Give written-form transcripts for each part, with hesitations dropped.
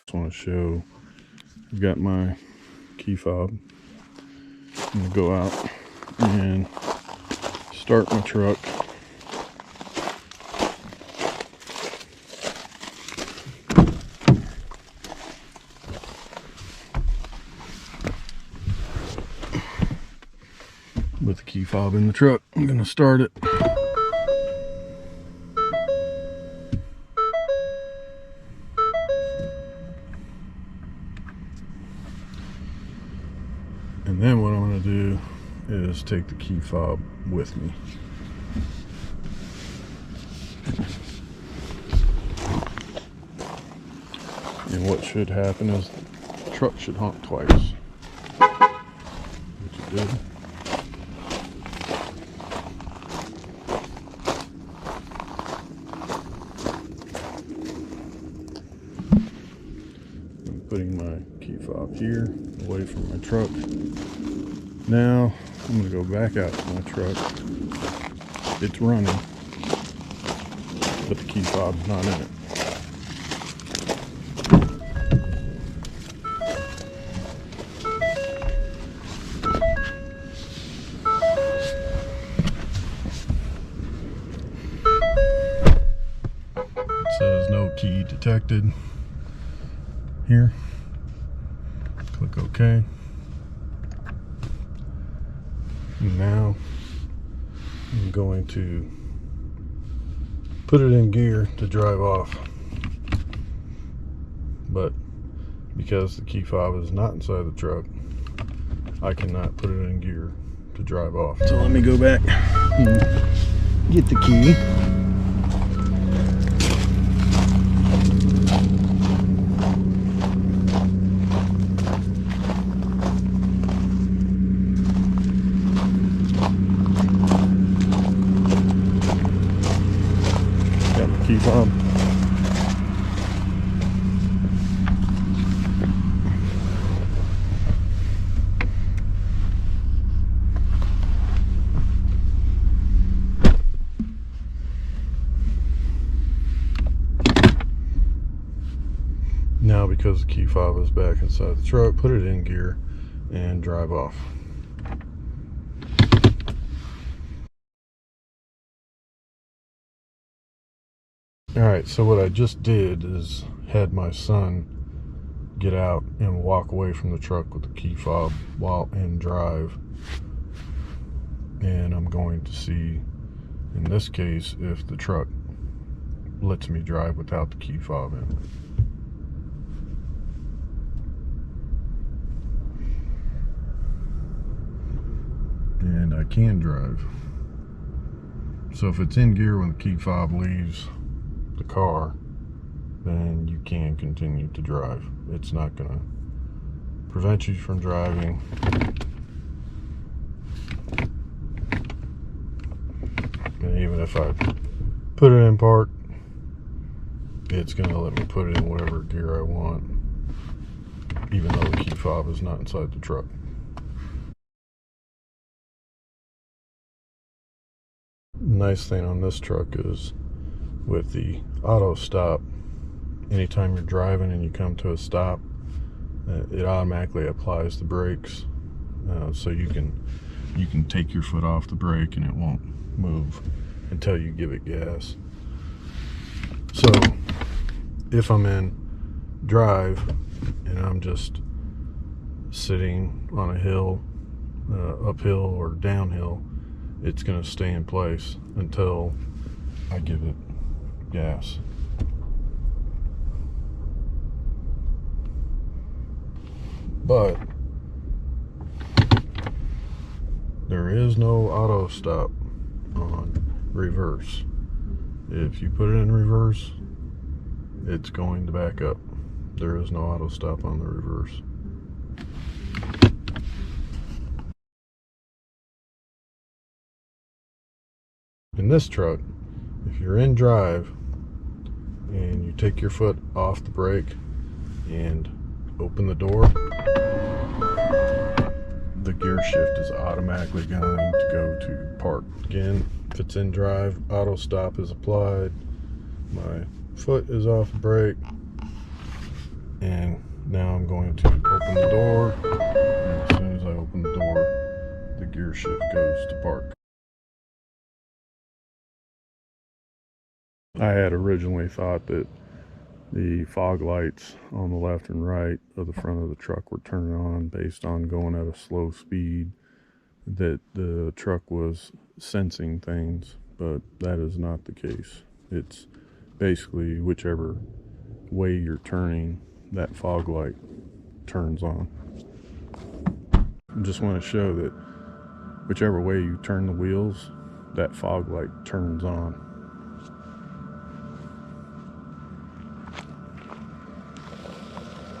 Just want to show I've got my key fob. I'm going to go out and start my truck. With the key fob in the truck, I'm going to start it. And then what I'm going to do is take the key fob with me. And what should happen is the truck should honk twice, which it did. I'm putting my key fob here, away from my truck. Now I'm going to go back out to my truck. It's running, but the key fob's not in it. It says no key detected here. Click OK. And now I'm going to put it in gear to drive off, but because the key fob is not inside the truck, I cannot put it in gear to drive off. So let me go back and get the key. Key fob. Now, because the key fob is back inside the truck, put it in gear and drive off. Alright, so what I just did is had my son get out and walk away from the truck with the key fob while in drive. And I'm going to see, in this case, if the truck lets me drive without the key fob in. And I can drive. So if it's in gear when the key fob leaves the car, then you can continue to drive. It's not going to prevent you from driving. And even if I put it in park, it's going to let me put it in whatever gear I want, even though the key fob is not inside the truck. Nice thing on this truck is with the auto stop, anytime you're driving and you come to a stop, it automatically applies the brakes, so you can take your foot off the brake and it won't move until you give it gas. So if I'm in drive and I'm just sitting on a hill, uphill or downhill, it's going to stay in place until I give it gas. But there is no auto stop on reverse. If you put it in reverse, it's going to back up. There is no auto stop on the reverse. In this truck, if you're in drive and you take your foot off the brake and open the door, the gear shift is automatically going to go to park. Again, if it's in drive, auto stop is applied. My foot is off the brake. And now I'm going to open the door, and as soon as I open the door, the gear shift goes to park. I had originally thought that the fog lights on the left and right of the front of the truck were turning on based on going at a slow speed, that the truck was sensing things, but that is not the case. It's basically whichever way you're turning, that fog light turns on. I just want to show that whichever way you turn the wheels, that fog light turns on.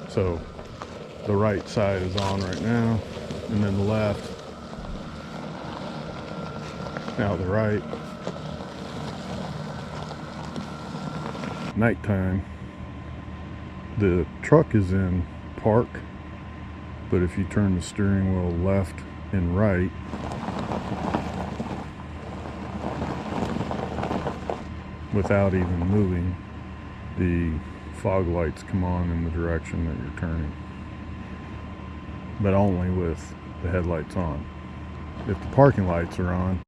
So the right side is on right now, and then the left, now the right. Nighttime, the truck is in park, but if you turn the steering wheel left and right, without even moving, the fog lights come on in the direction that you're turning, but only with the headlights on. If the parking lights are on,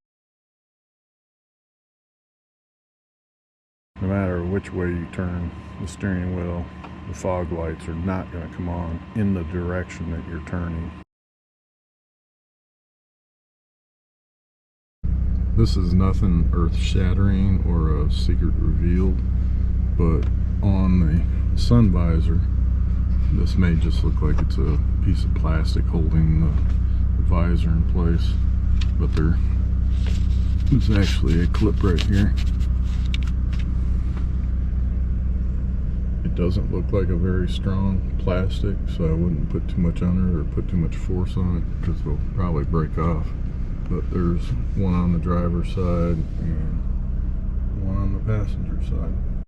no matter which way you turn the steering wheel, the fog lights are not going to come on in the direction that you're turning. This is nothing earth-shattering or a secret revealed, but on the sun visor, this may just look like it's a piece of plastic holding the visor in place, but there is actually a clip right here. It doesn't look like a very strong plastic, so I wouldn't put too much on it or put too much force on it, because it'll probably break off. But there's one on the driver's side and one on the passenger side.